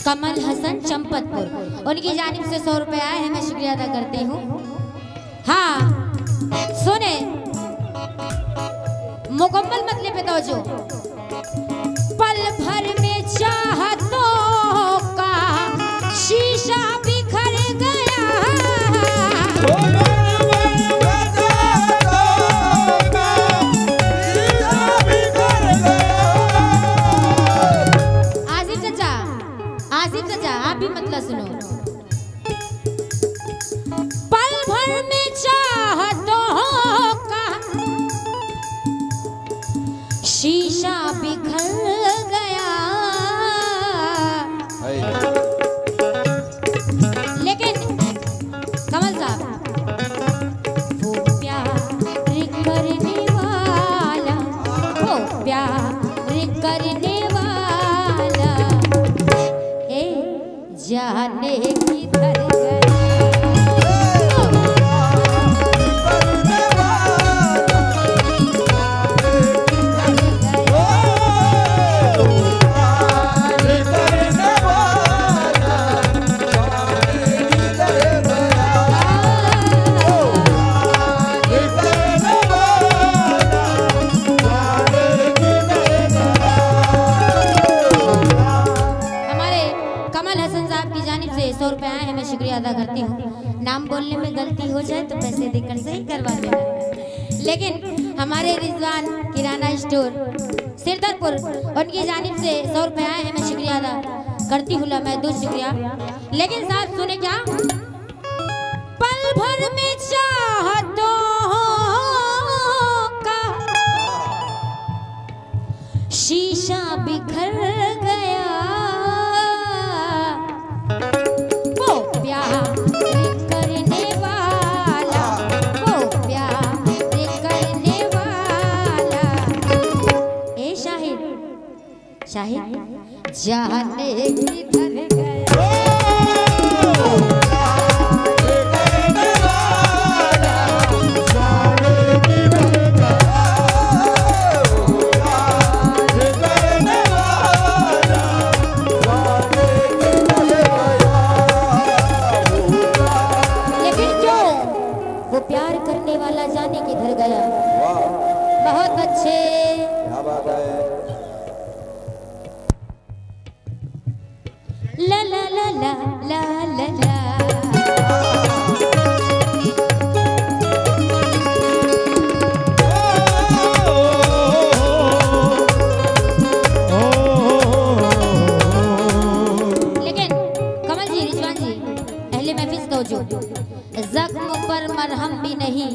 कमल हसन चंपतपुर, उनकी जानिब से 100 रुपए आए हैं, मैं शुक्रिया अदा करती हूँ। हाँ सुने, मुकम्मल मतलब पे तवज्जो। पल भर में चाहतों का शीशा बिखर गया, आसिफ चाचा आप भी मतलब सुनो। पल भर में चाहतों का शीशा बिखर गया, लेकिन कमल साहब वो प्यार करने वाला, वो प्यार करने वाला जाने किधर गया। शुक्रिया अदा करती हूँ। नाम बोलने में गलती हो जाए तो पैसे देकर सही करवा देना। लेकिन हमारे रिजवान किराना स्टोर सिरदरपुर, उनकी जानिब से 100 रुपए आए हैं, मैं शुक्रिया अदा करती हूँ। महदूद शुक्रिया। लेकिन साहब सुने क्या, पल भर में चाहतों का शीशा बिखर गया, करने वाला, वो प्यार करने वाला। ए शाहिद शाहिद जाने किधर गया। प्यार करने वाला जाने किधर गया। बहुत अच्छे, क्या बात है। ला ला ला ला ला ला ला। लेकिन कमल जी, रिजवान जी, अहले महफिल तवज्जो, जख्म पर मरहम भी नहीं,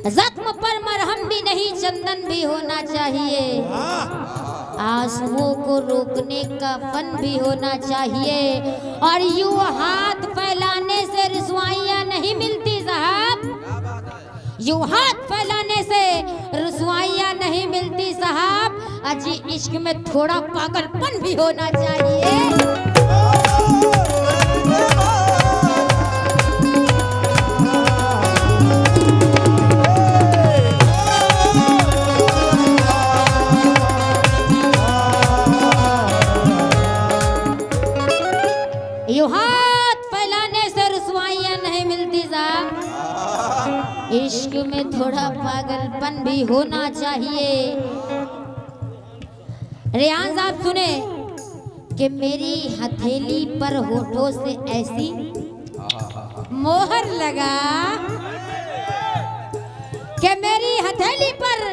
जख्म पर मरहम भी नहीं, चंदन भी होना चाहिए। आंसुओं को रोकने का फन भी होना चाहिए। और यूं हाथ फैलाने से रुसवाइयां नहीं मिलती साहब, यूं हाथ फैलाने से रुसवाइयां नहीं मिलती साहब। अजी इश्क में थोड़ा पागलपन भी होना चाहिए। यूं हाथ फैलाने से रुसवाइयां नहीं मिलती साहब, इश्क में थोड़ा पागलपन भी होना चाहिए। रियान साहब सुने कि मेरी हथेली पर होठों से ऐसी मोहर लगा, कि मेरी हथेली पर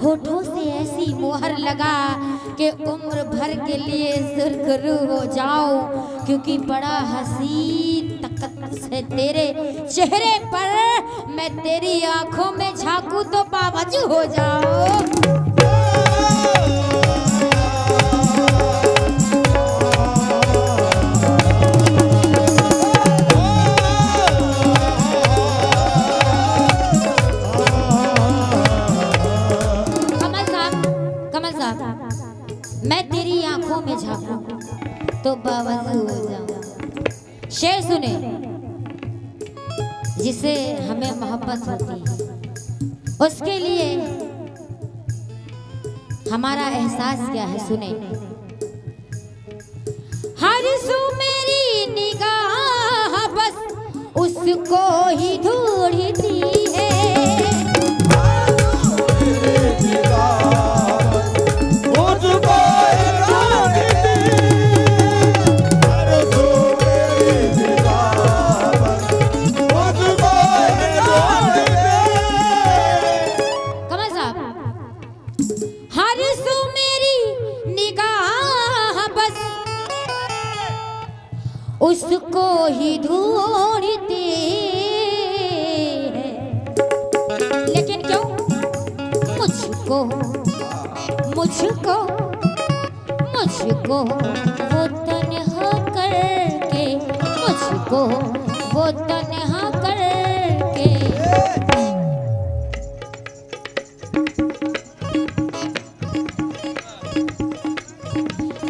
होठों से ऐसी मोहर लगा कि उम्र भर के लिए सुरखरू हो जाओ, क्योंकि बड़ा हसीन तकत से तेरे चेहरे पर मैं तेरी आंखों में झांकू तो बावजू हो जाओ। मैं तेरी आंखों में झांकूं तो बावजू हो जाऊं। शेर सुने, जिसे हमें मोहब्बत होती है उसके लिए हमारा एहसास क्या है। सुने, उसको ही ढूंढती है। उसको ही ढूंढते हैं, लेकिन क्यों मुझको मुझको मुझको वो तन्हा करके, मुझको वो तन्हा करके।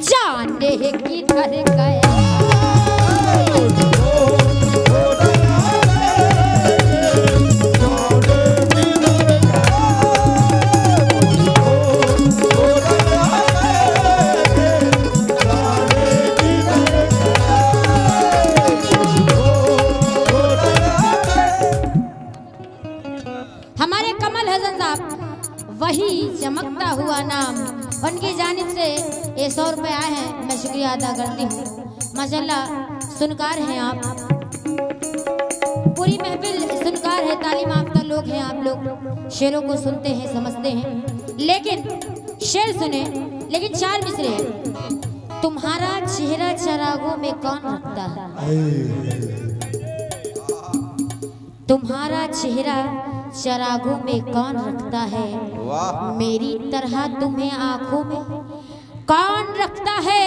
जाने किधर गया वही चमकता हुआ नाम, उनकी जानिब से ये 100 रुपए आए हैं, मैं शुक्रिया अदा करती हूँ। माशाल्लाह सुनकार हैं आप, पूरी महफिल सुनकार है, तालीम याफ्ता लोग हैं आप लोग, शेरों को सुनते हैं समझते हैं। लेकिन शेर सुने, लेकिन 4 मिसरे हैं। तुम्हारा चेहरा चरागों में कौन रखता है, तुम्हारा चेहरा चरागों में कौन रखता है, मेरी तरह तुम्हें आंखों में कौन रखता है।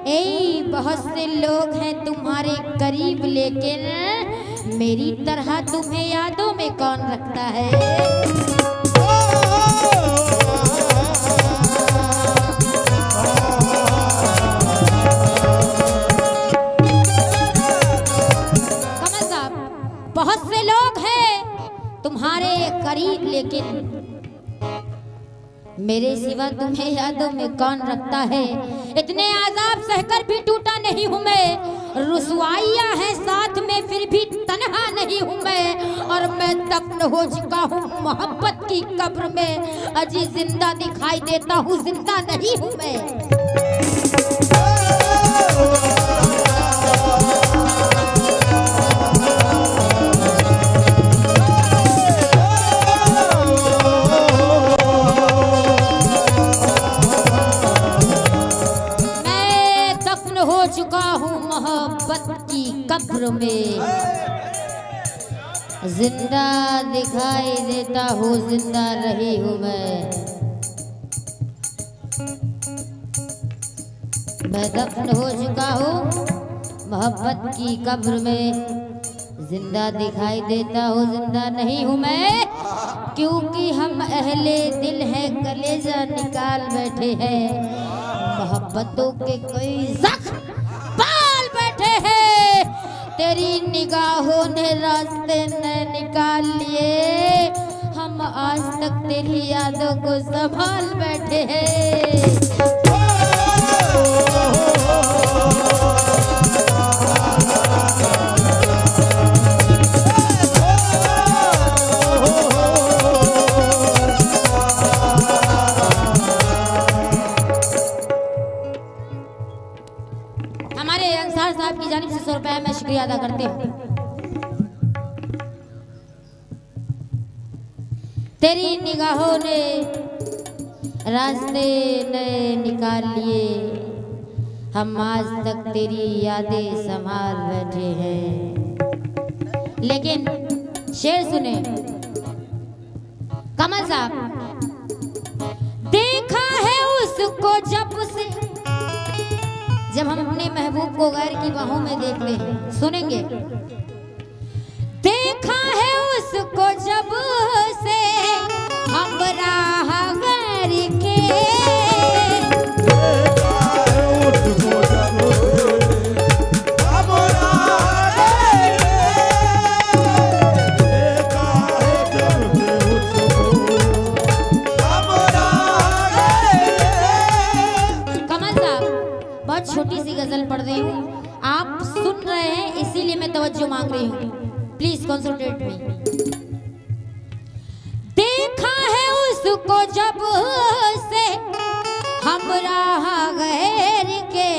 ए बहुत से लोग हैं तुम्हारे करीब, लेकिन मेरी तरह तुम्हें यादों में कौन रखता है। बहुत से लोग हैं तुम्हारे करीब, लेकिन मेरे सिवा तुम्हें यादों में कौन रखता है। इतने आजाब सहकर भी टूटा नहीं हूँ मैं, रुसवाइयाँ हैं साथ में फिर भी तन्हा नहीं हूँ मैं। और मैं दफन हो चुका हूँ मोहब्बत की कब्र में, अजी जिंदा दिखाई देता हूँ, जिंदा नहीं हूँ मैं। चुका हूँ मोहब्बत की कब्र में, जिंदा दिखाई देता हूँ, जिंदा रही हूँ मैं दफन हो चुका हूँ मोहब्बत की कब्र में, जिंदा दिखाई देता हूँ, जिंदा नहीं हूँ मैं। क्योंकि हम अहले दिल हैं, कलेजा निकाल बैठे हैं, मोहब्बतों के कोई जख्म पाल बैठे हैं। तेरी निगाहों ने रास्ते न निकाल लिए, हम आज तक तेरी यादों को संभाल बैठे हैं। साहब की जानिब से 100 रुपए मैं शुक्रिया अदा करती हूँ। तेरी निगाहों ने रास्ते नए निकाल लिए, हम आज तक तेरी यादें संभाल बैठे हैं। लेकिन शेर सुने कमल साहब, देखा है उसको जब हम अपने महबूब को गैर की बाहों में देख ले, सुनेंगे। देखा है उसको जब से हम राह गैर के, छोटी सी गजल पढ़ रही हूँ, आप सुन रहे हैं इसीलिए मैं तवज्जो मांग रही हूँ। प्लीज कॉन्सेंट्रेट मी। देखा है उसको जब से हम राह गैर के,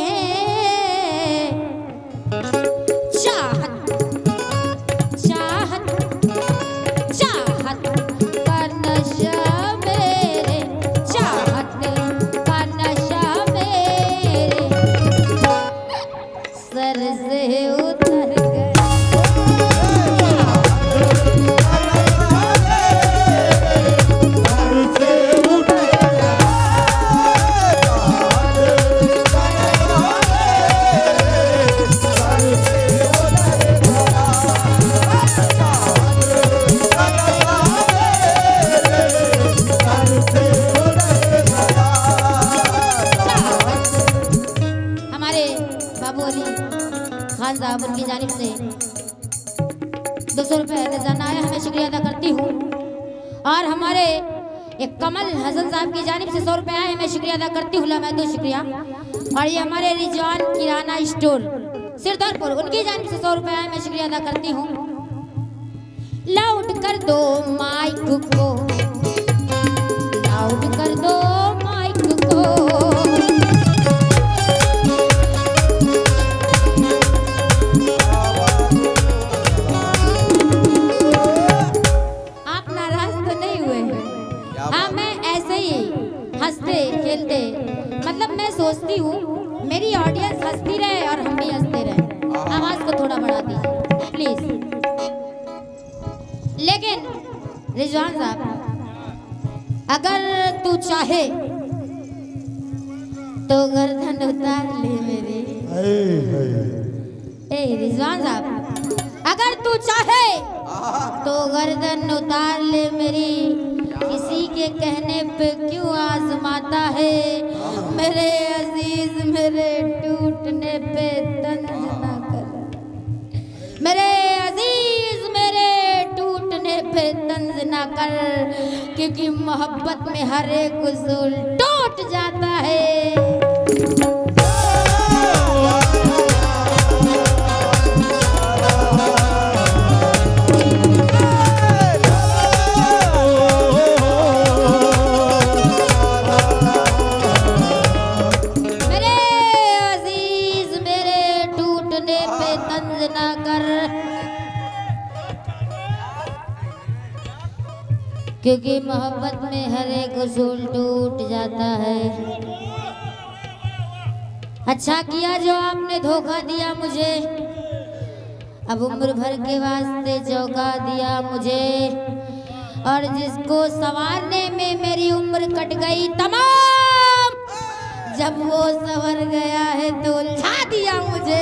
उनकी जानिब से 200 रुपए जनाया मैं शुक्रिया अदा करती हूँ। और हमारे एक कमल हसन साहब की जानिब से 100 रुपए आए मैं शुक्रिया अदा करती हूँ, मैं तो शुक्रिया। और ये हमारे रिजवान किराना स्टोर सिरदरपुर, उनकी जानिब से 100 रुपए आए मैं शुक्रिया अदा करती हूँ। लाउड कर दो माइक को, लाउड कर दो माइक को, हंसते खेलते, मतलब मैं सोचती हूँ मेरी ऑडियंस हंसती रहे और हम भी हंसते रहे। आवाज को थोड़ा बढ़ा दीजिए प्लीज। लेकिन रिजवान साहब, अगर तू चाहे तो गर्दन उतार ले मेरी। ए रिजवान साहब, अगर तू चाहे तो गर्दन उतार ले मेरी, किसी के कहने पे क्यों आजमाता है मेरे अजीज, मेरे टूटने पे तंज ना कर, मेरे अजीज मेरे टूटने पे तंज ना कर, क्योंकि मोहब्बत में हर एक उसूल टूट जाता है। क्योंकि मोहब्बत में हर एक उसूल टूट जाता है। अच्छा किया जो आपने धोखा दिया मुझे, अब उम्र भर के वास्ते चौंका दिया मुझे, और जिसको संवारने में मेरी उम्र कट गई तमाम, जब वो संवर गया है तो उलझा दिया मुझे।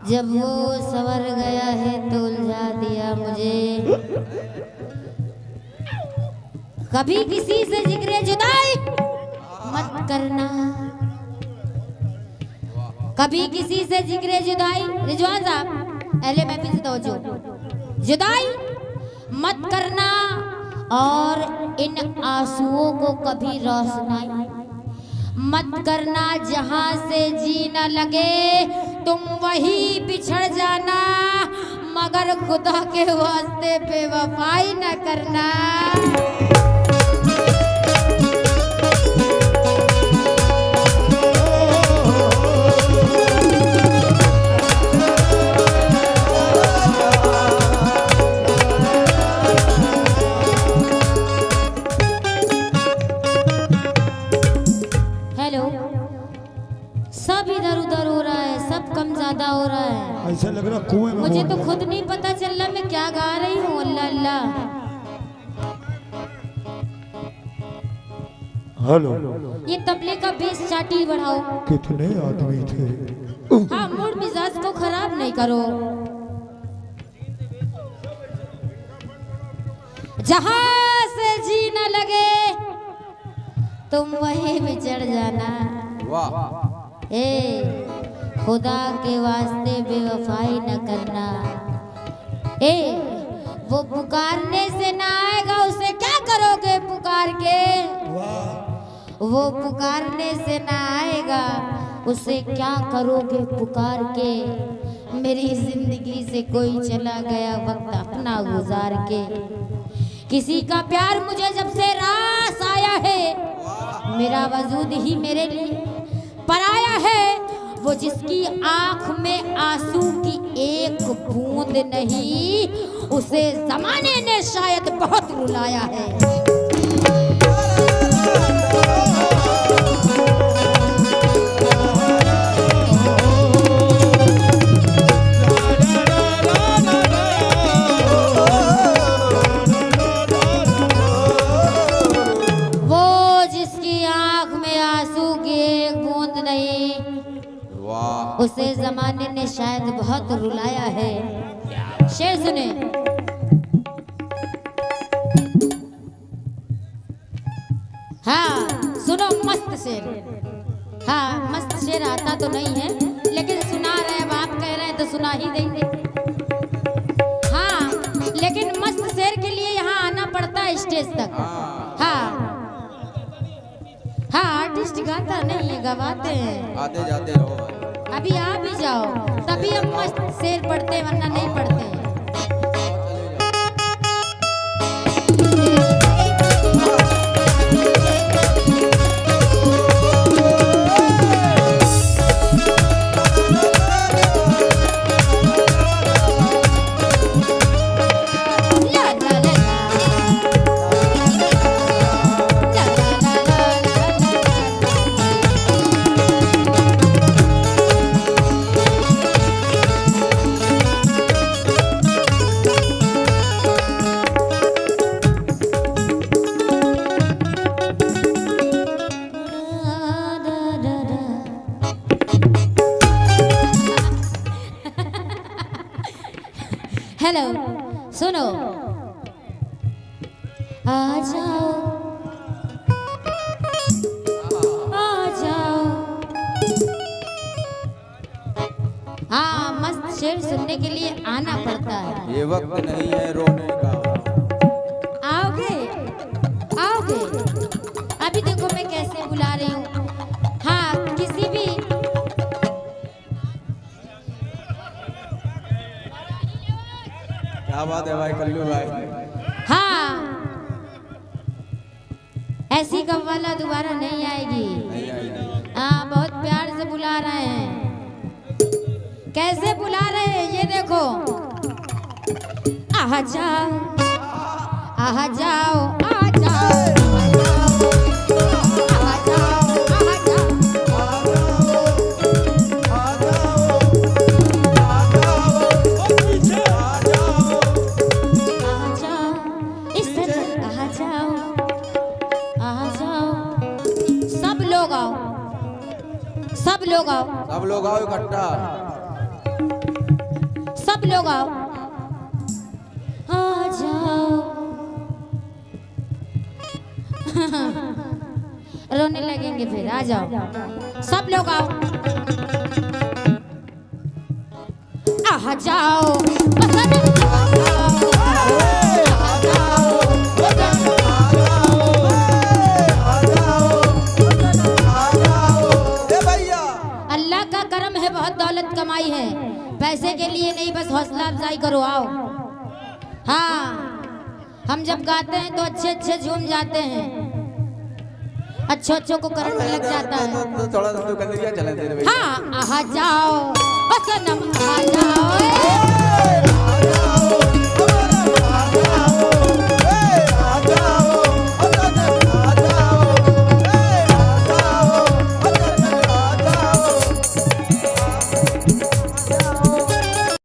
जब वो सवर गया है तो उलझा दिया मुझे। कभी किसी से जिक्र जुदाई मत करना, कभी किसी से जिक्र जुदाई, रिजवान साहब अहले महफिल से तवज्जो, जुदाई मत करना, और इन आंसुओं को कभी रोशनाई मत करना। जहां से जी न लगे तुम वही बिछड़ जाना, मगर खुदा के वास्ते बेवफाई न करना। सब इधर उधर हो रहा है, सब कम ज्यादा हो रहा है, ऐसा लग रहा कुएं में। मुझे तो खुद नहीं पता चल रहा मैं क्या गा रही हूँ। अल्लाह अल्लाह। हेलो, ये तबले का बेस चाटी बढ़ाओ। कितने आदमी थे? हाँ, मूड मिजाज को खराब नहीं करो। जहां से जी न लगे तुम वहीं बिछड़ जाना। वाह। ए खुदा के वास्ते बेवफाई न करना। ए वो पुकारने से ना आएगा, उसे क्या करोगे पुकार के? वो पुकारने से ना आएगा, उसे क्या करोगे पुकार के? मेरी जिंदगी से कोई चला गया वक्त अपना गुजार के। किसी का प्यार मुझे जब से रास आया है, मेरा वजूद ही मेरे लिए पराया है। वो जिसकी आंख में आंसू की एक बूंद नहीं, उसे जमाने ने शायद बहुत रुलाया है। उसे जमाने ने शायद बहुत रुलाया है। शेर सुने। हाँ सुनो मस्त शेर। हाँ मस्त शेर आता तो नहीं है, लेकिन सुना रहे, अब आप कह रहे हैं तो सुना ही देंगे। हाँ लेकिन मस्त शेर के लिए यहाँ आना पड़ता है स्टेज तक। हाँ हाँ आर्टिस्ट गाता नहीं है, गवाते हैं। आते जाते रहो। अभी आ भी जाओ, तभी हम मस्त शेर पढ़ते, वरना नहीं पढ़ते। हेलो सुनो। आ जाओ आ जाओ। हाँ मस्त शेर सुनने के लिए आना पड़ता है। ये वक्त नहीं है रोने का। आओगे आओगे। अभी देखो मैं कैसे बुला रही हूँ। हाँ किसी भी क्या बात है भाई कल्लू भाई। हाँ ऐसी कव्वाला दोबारा नहीं आएगी। हाँ बहुत प्यार से बुला रहे हैं। कैसे बुला रहे हैं ये देखो। आ जाओ आ जाओ आ जाओ आ जाओ। सब लोग आओ। सब लोग आओ इकट्ठा। सब लोग आओ। आ जाओ। रोने लगेंगे फिर। आ जाओ सब लोग आओ। आ जाओ बहुत दौलत कमाई है, पैसे के लिए नहीं, बस हौसला अफजाई करो। आओ। हाँ हम जब गाते हैं तो अच्छे अच्छे झूम जाते हैं, अच्छों अच्छों को करंट लग जाता है। तो थोड़ा सा तो कर लिया चले। हाँ आ जाओ ओ सनम आ जाओ।